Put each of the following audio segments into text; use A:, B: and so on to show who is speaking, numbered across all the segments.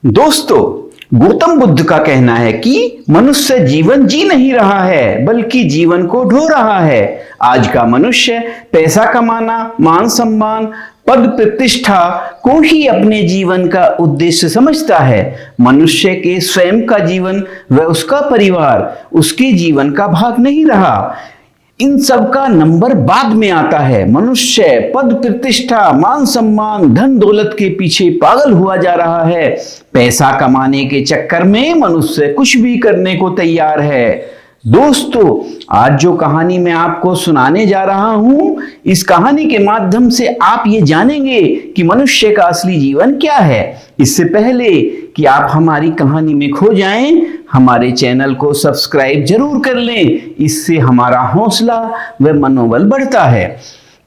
A: दोस्तों, गौतम बुद्ध का कहना है कि मनुष्य जीवन जी नहीं रहा है बल्कि जीवन को ढो रहा है। आज का मनुष्य पैसा कमाना, मान सम्मान, पद प्रतिष्ठा को ही अपने जीवन का उद्देश्य समझता है। मनुष्य के स्वयं का जीवन व उसका परिवार उसके जीवन का भाग नहीं रहा। इन सब का नंबर बाद में आता है। मनुष्य पद प्रतिष्ठा, मान सम्मान, धन दौलत के पीछे पागल हुआ जा रहा है। पैसा कमाने के चक्कर में मनुष्य कुछ भी करने को तैयार है। दोस्तों, आज जो कहानी मैं आपको सुनाने जा रहा हूं, इस कहानी के माध्यम से आप ये जानेंगे कि मनुष्य का असली जीवन क्या है। इससे पहले कि आप हमारी कहानी में खो जाएं, हमारे चैनल को सब्सक्राइब जरूर कर लें। इससे हमारा हौसला व मनोबल बढ़ता है।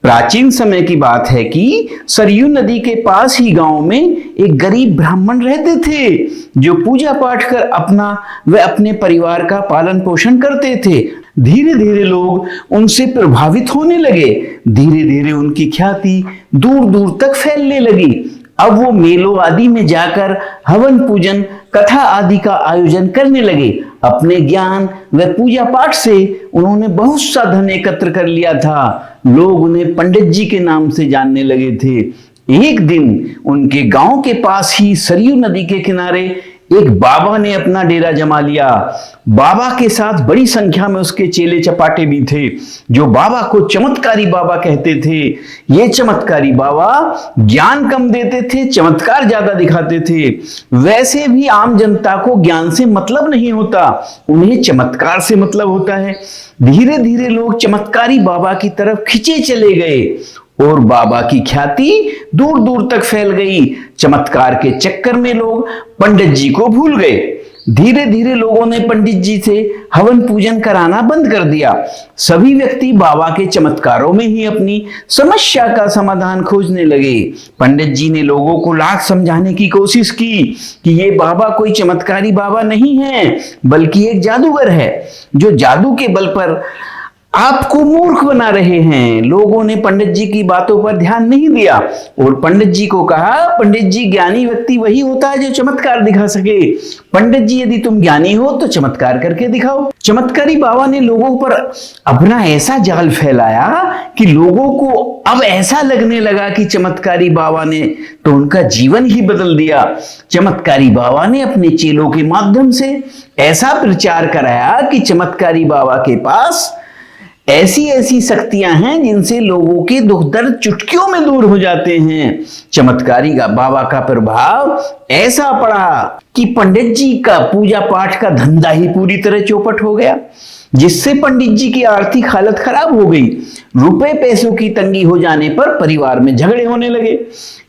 A: प्राचीन समय की बात है कि सरयू नदी के पास ही गांव में एक गरीब ब्राह्मण रहते थे, जो पूजा पाठ कर अपना व अपने परिवार का पालन पोषण करते थे। धीरे धीरे लोग उनसे प्रभावित होने लगे। धीरे धीरे उनकी ख्याति दूर दूर तक फैलने लगी। अब वो मेलों आदि में जाकर हवन पूजन, कथा आदि का आयोजन करने लगे। अपने ज्ञान व पूजा पाठ से उन्होंने बहुत सा धन एकत्र कर लिया था। लोग उन्हें पंडित जी के नाम से जानने लगे थे। एक दिन उनके गांव के पास ही सरयू नदी के किनारे एक बाबा ने अपना डेरा जमा लिया। बाबा के साथ बड़ी संख्या में उसके चेले चपाटे भी थे, जो बाबा को चमत्कारी बाबा कहते थे। ये चमत्कारी बाबा ज्ञान कम देते थे, चमत्कार ज्यादा दिखाते थे। वैसे भी आम जनता को ज्ञान से मतलब नहीं होता, उन्हें चमत्कार से मतलब होता है। धीरे धीरे लोग चमत्कारी बाबा की तरफ खिंचे चले गए और बाबा की ख्याति दूर दूर तक फैल गई। चमत्कार के चक्कर में लोग पंडित जी को भूल गए। धीरे धीरे लोगों ने पंडित जी से हवन पूजन कराना बंद कर दिया। सभी व्यक्ति बाबा के चमत्कारों में ही अपनी समस्या का समाधान खोजने लगे। पंडित जी ने लोगों को लाख समझाने की कोशिश की कि ये बाबा कोई चमत्कारी बाबा नहीं है, बल्कि एक जादूगर है, जो जादू के बल पर आपको मूर्ख बना रहे हैं। लोगों ने पंडित जी की बातों पर ध्यान नहीं दिया और पंडित जी को कहा, पंडित जी, ज्ञानी व्यक्ति वही होता है जो चमत्कार दिखा सके। पंडित जी, यदि तुम ज्ञानी हो तो चमत्कार करके दिखाओ। चमत्कारी बाबा ने लोगों पर अपना ऐसा जाल फैलाया कि लोगों को अब ऐसा लगने लगा कि चमत्कारी बाबा ने तो उनका जीवन ही बदल दिया। चमत्कारी बाबा ने अपने चेलों के माध्यम से ऐसा प्रचार कराया कि चमत्कारी बाबा के पास ऐसी ऐसी शक्तियां हैं जिनसे लोगों के दुख दर्द चुटकियों में दूर हो जाते हैं। चमत्कारी का बाबा का प्रभाव ऐसा पड़ा कि पंडित जी का पूजा पाठ का धंधा ही पूरी तरह चौपट हो गया, जिससे पंडित जी की आर्थिक हालत खराब हो गई। रुपए पैसों की तंगी हो जाने पर परिवार में झगड़े होने लगे।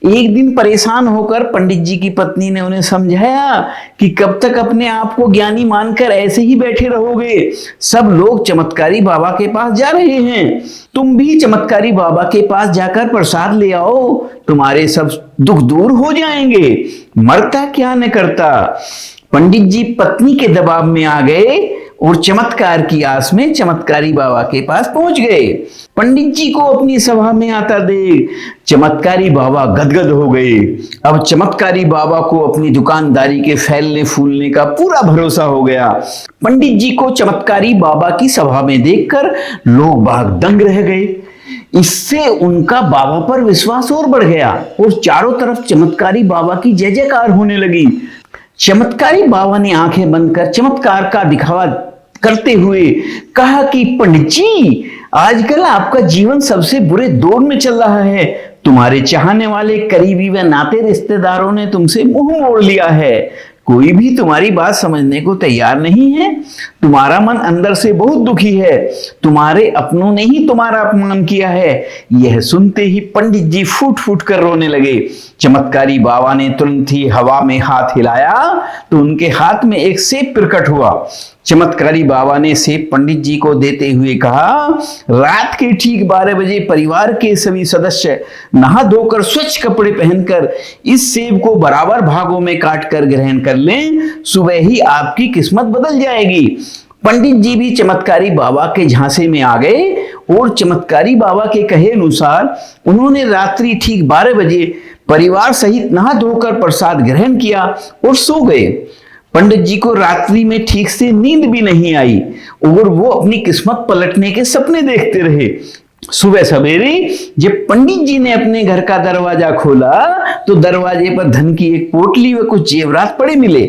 A: एक दिन परेशान होकर पंडित जी की पत्नी ने उन्हें समझाया कि कब तक अपने आप को ज्ञानी मानकर ऐसे ही बैठे रहोगे। सब लोग चमत्कारी बाबा के पास जा रहे हैं, तुम भी चमत्कारी बाबा के पास जाकर प्रसाद ले आओ, तुम्हारे सब दुख दूर हो जाएंगे। मरता क्या न करता। पंडित जी पत्नी के दबाव में आ गए और चमत्कार की आस में चमत्कारी बाबा के पास पहुंच गए। पंडित जी को अपनी सभा में आता देख चमत्कारी बाबा गदगद हो गए। अब चमत्कारी बाबा को अपनी दुकानदारी के फैलने फूलने का पूरा भरोसा हो गया। पंडित जी को चमत्कारी बाबा की सभा में देखकर लोग बाग दंग रह गए। इससे उनका बाबा पर विश्वास और बढ़ गया और चारों तरफ चमत्कारी बाबा की जय जयकार होने लगी। चमत्कारी बाबा ने आंखें बंद कर चमत्कार का दिखावा करते हुए कहा कि पंडित जी, आजकल आपका जीवन सबसे बुरे दौर में चल रहा है। तुम्हारे चाहने वाले करीबी व नाते रिश्तेदारों ने तुमसे मुंह मोड़ लिया है। कोई भी तुम्हारी बात समझने को तैयार नहीं है। तुम्हारा मन अंदर से बहुत दुखी है। तुम्हारे अपनों ने ही तुम्हारा अपमान किया है। यह सुनते ही पंडित जी फूट फूट कर रोने लगे। चमत्कारी बाबा ने तुरंत ही हवा में हाथ हिलाया तो उनके हाथ में एक सेब प्रकट हुआ। चमत्कारी बाबा ने सेब पंडित जी को देते हुए कहा, रात के ठीक 12 बजे परिवार के सभी सदस्य नहा धोकर स्वच्छ कपड़े पहनकर इस सेब को बराबर भागों में काट कर ग्रहण कर लें। सुबह ही आपकी किस्मत बदल जाएगी। पंडित जी भी चमत्कारी बाबा के झांसे में आ गए और चमत्कारी बाबा के कहे अनुसार उन्होंने रात्रि ठीक 12 बजे परिवार सहित नहा धोकर प्रसाद ग्रहण किया और सो गए। पंडित जी को रात्रि में ठीक से नींद भी नहीं आई और वो अपनी किस्मत पलटने के सपने देखते रहे। सुबह सवेरे जब पंडित जी ने अपने घर का दरवाजा खोला तो दरवाजे पर धन की एक पोटली व कुछ जेवरात पड़े मिले।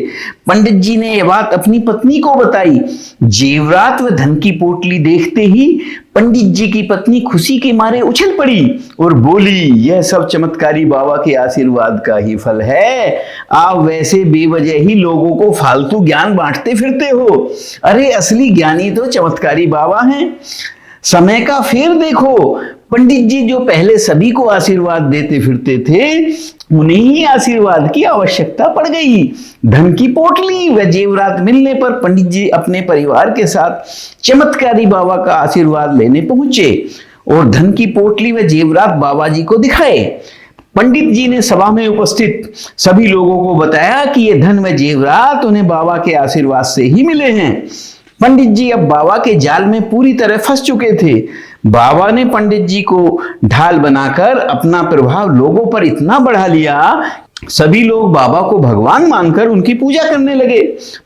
A: पंडित जी ने यह बात अपनी पत्नी को बताई। जेवरात व धन की पोटली देखते ही पंडित जी की पत्नी खुशी के मारे उछल पड़ी और बोली, यह सब चमत्कारी बाबा के आशीर्वाद का ही फल है। आप वैसे बेवजह ही लोगों को फालतू ज्ञान बांटते फिरते हो। अरे असली ज्ञानी तो चमत्कारी बाबा हैं। समय का फेर देखो, पंडित जी जो पहले सभी को आशीर्वाद देते फिरते थे, उन्हें ही आशीर्वाद की आवश्यकता पड़ गई। धन की पोटली व जेवरात मिलने पर पंडित जी अपने परिवार के साथ चमत्कारी बाबा का आशीर्वाद लेने पहुंचे और धन की पोटली व जेवरात बाबा जी को दिखाए। पंडित जी ने सभा में उपस्थित सभी लोगों को बताया कि ये धन व जेवरात उन्हें बाबा के आशीर्वाद से ही मिले हैं। पंडित जी अब बाबा के जाल में पूरी तरह फंस चुके थे। बाबा ने पंडित जी को ढाल बनाकर अपना प्रभाव लोगों पर इतना बढ़ा लिया, सभी लोग बाबा को भगवान मानकर उनकी पूजा करने लगे।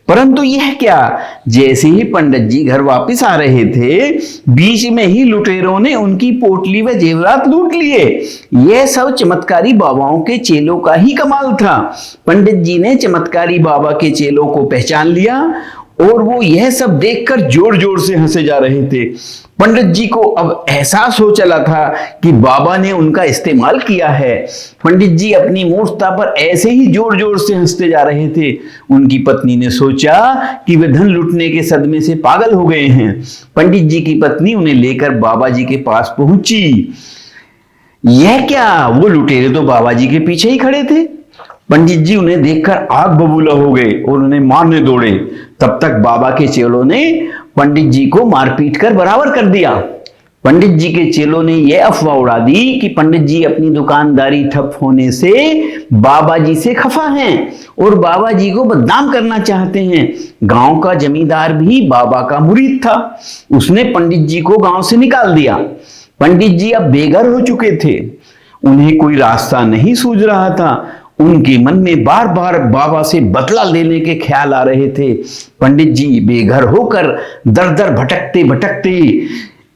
A: परंतु यह क्या, जैसे ही पंडित जी घर वापस आ रहे थे, बीच में ही लुटेरों ने उनकी पोटली व जेवरात लूट लिए। यह सब चमत्कारी बाबाओं के चेलों का ही कमाल था। पंडित जी ने चमत्कारी बाबा के चेलों को पहचान लिया और वो यह सब देखकर जोर जोर से हंसे जा रहे थे। पंडित जी को अब एहसास हो चला था कि बाबा ने उनका इस्तेमाल किया है। पंडित जी अपनी मूर्खता पर ऐसे ही जोर जोर से हंसते जा रहे थे। उनकी पत्नी ने सोचा कि वे धन लूटने के सदमे से पागल हो गए हैं। पंडित जी की पत्नी उन्हें लेकर बाबा जी के पास पहुंची। यह क्या, वो लुटेरे तो बाबा जी के पीछे ही खड़े थे। पंडित जी उन्हें देखकर आग बबूला हो गए और उन्हें मारने दौड़े। तब तक बाबा के चेलों ने पंडित जी को मारपीट कर बराबर कर दिया। पंडित जी के चेलों ने यह अफवाह उड़ा दी कि पंडित जी अपनी दुकानदारी ठप होने से बाबा जी से खफा हैं और बाबा जी को बदनाम करना चाहते हैं। गांव का जमींदार भी बाबा का मुरीद था। उसने पंडित जी को गांव से निकाल दिया। पंडित जी अब बेघर हो चुके थे। उन्हें कोई रास्ता नहीं सूझ रहा था। उनके मन में बार बार बाबा से बदला लेने के ख्याल आ रहे थे। पंडित जी बेघर होकर दर दर भटकते भटकते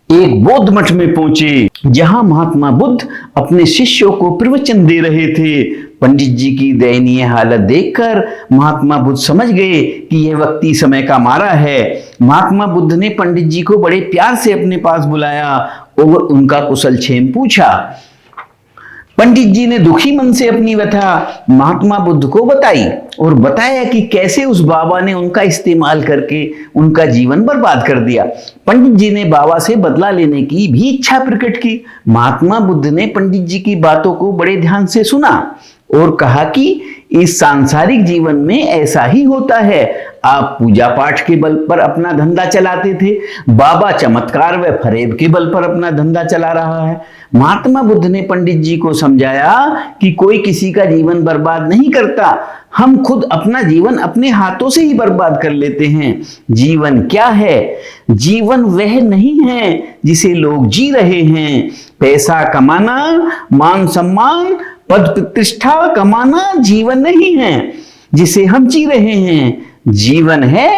A: एक बौद्ध मठ में पहुंचे, जहां महात्मा बुद्ध अपने शिष्यों को प्रवचन दे रहे थे। पंडित जी की दयनीय हालत देखकर महात्मा बुद्ध समझ गए कि यह व्यक्ति समय का मारा है। महात्मा बुद्ध ने पंडित जी को बड़े प्यार से अपने पास बुलाया और उनका कुशल क्षेम पूछा। पंडित जी ने दुखी मन से अपनी व्यथा महात्मा बुद्ध को बताई और बताया कि कैसे उस बाबा ने उनका इस्तेमाल करके उनका जीवन बर्बाद कर दिया। पंडित जी ने बाबा से बदला लेने की भी इच्छा प्रकट की। महात्मा बुद्ध ने पंडित जी की बातों को बड़े ध्यान से सुना और कहा कि इस सांसारिक जीवन में ऐसा ही होता है। आप पूजा पाठ के बल पर अपना धंधा चलाते थे, बाबा चमत्कार व फरेब के बल पर अपना धंधा चला रहा है। महात्मा बुद्ध ने पंडित जी को समझाया कि कोई किसी का जीवन बर्बाद नहीं करता, हम खुद अपना जीवन अपने हाथों से ही बर्बाद कर लेते हैं। जीवन क्या है? जीवन वह नहीं है जिसे लोग जी रहे हैं। पैसा कमाना, मान सम्मान, पद प्रतिष्ठा कमाना जीवन नहीं है जिसे हम जी रहे हैं। जीवन है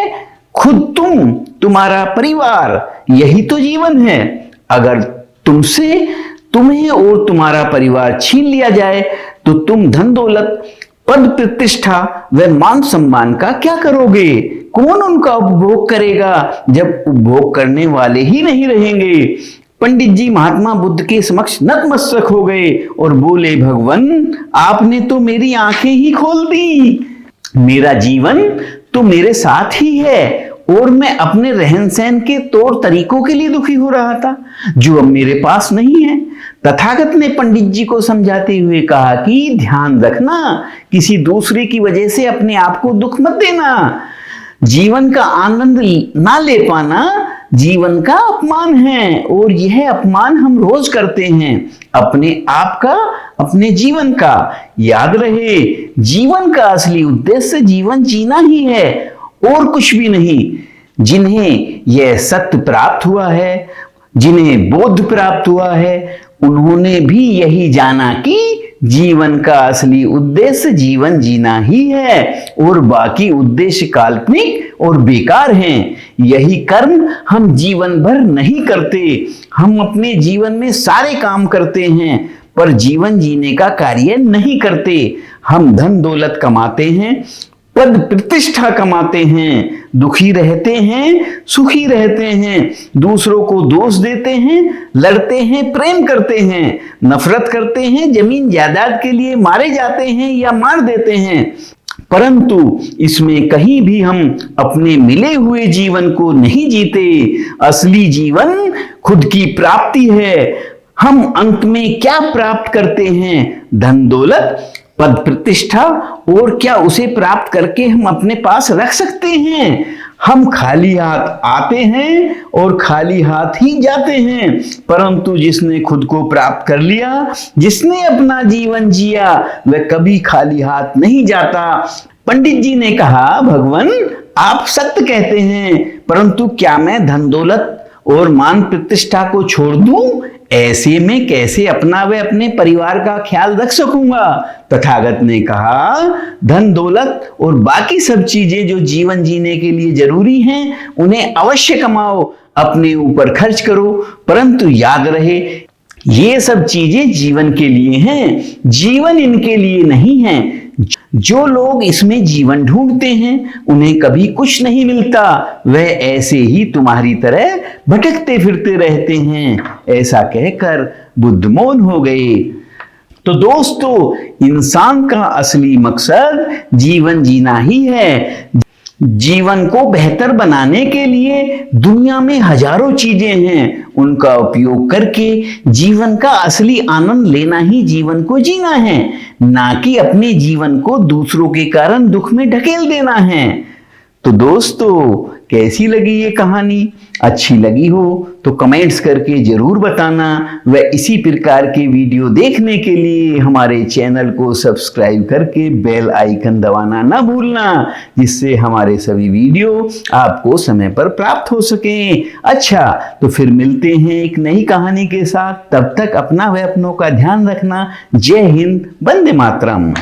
A: खुद तुम, तुम्हारा परिवार, यही तो जीवन है। अगर तुमसे तुम्हें और तुम्हारा परिवार छीन लिया जाए तो तुम धन दौलत, पद प्रतिष्ठा व मान सम्मान का क्या करोगे? कौन उनका उपभोग करेगा जब उपभोग करने वाले ही नहीं रहेंगे? पंडित जी महात्मा बुद्ध के समक्ष नतमस्तक हो गए और बोले, भगवान आपने तो मेरी आंखें ही खोल दी। मेरा जीवन तो मेरे साथ ही है और मैं अपने रहन सहन के तौर तरीकों के लिए दुखी हो रहा था जो अब मेरे पास नहीं है। तथागत ने पंडित जी को समझाते हुए कहा कि ध्यान रखना, किसी दूसरे की वजह से अपने आप को दुख मत देना। जीवन का आनंद ना ले पाना जीवन का अपमान है और यह अपमान हम रोज करते हैं, अपने आप का, अपने जीवन का। याद रहे, जीवन का असली उद्देश्य जीवन जीना ही है और कुछ भी नहीं। जिन्हें यह सत्य प्राप्त हुआ है, जिन्हें बोध प्राप्त हुआ है, उन्होंने भी यही जाना कि जीवन का असली उद्देश्य जीवन जीना ही है और बाकी उद्देश्य काल्पनिक और बेकार हैं। यही कर्म हम जीवन भर नहीं करते। हम अपने जीवन में सारे काम करते हैं पर जीवन जीने का कार्य नहीं करते। हम धन दौलत कमाते हैं, पद प्रतिष्ठा कमाते हैं, दुखी रहते हैं, सुखी रहते हैं, दूसरों को दोष देते हैं, लड़ते हैं, प्रेम करते हैं, नफरत करते हैं, जमीन जायदाद के लिए मारे जाते हैं या मार देते हैं, परंतु इसमें कहीं भी हम अपने मिले हुए जीवन को नहीं जीते। असली जीवन खुद की प्राप्ति है। हम अंत में क्या प्राप्त करते हैं? धन दौलत, पद प्रतिष्ठा, और क्या उसे प्राप्त करके हम अपने पास रख सकते हैं? हम खाली हाथ आते हैं और खाली हाथ ही जाते हैं, परंतु जिसने खुद को प्राप्त कर लिया, जिसने अपना जीवन जिया, वह कभी खाली हाथ नहीं जाता। पंडित जी ने कहा, भगवान आप सत्य कहते हैं, परंतु क्या मैं धन दौलत और मान प्रतिष्ठा को छोड़ दूं? ऐसे में कैसे अपना व अपने परिवार का ख्याल रख सकूंगा? तथागत ने कहा, धन दौलत और बाकी सब चीजें जो जीवन जीने के लिए जरूरी हैं, उन्हें अवश्य कमाओ, अपने ऊपर खर्च करो, परंतु याद रहे ये सब चीजें जीवन के लिए हैं, जीवन इनके लिए नहीं है। जो लोग इसमें जीवन ढूंढते हैं उन्हें कभी कुछ नहीं मिलता, वह ऐसे ही तुम्हारी तरह भटकते फिरते रहते हैं। ऐसा कहकर बुद्ध मौन हो गए। तो दोस्तों, इंसान का असली मकसद जीवन जीना ही है। जीवन को बेहतर बनाने के लिए दुनिया में हजारों चीजें हैं, उनका उपयोग करके जीवन का असली आनंद लेना ही जीवन को जीना है, ना कि अपने जीवन को दूसरों के कारण दुख में ढकेल देना है। तो दोस्तों, कैसी लगी ये कहानी? अच्छी लगी हो तो कमेंट्स करके जरूर बताना। व इसी प्रकार के वीडियो देखने के लिए हमारे चैनल को सब्सक्राइब करके बेल आइकन दबाना ना भूलना, जिससे हमारे सभी वीडियो आपको समय पर प्राप्त हो सकें। अच्छा, तो फिर मिलते हैं एक नई कहानी के साथ। तब तक अपना व अपनों का ध्यान रखना। जय हिंद, वंदे मातरम।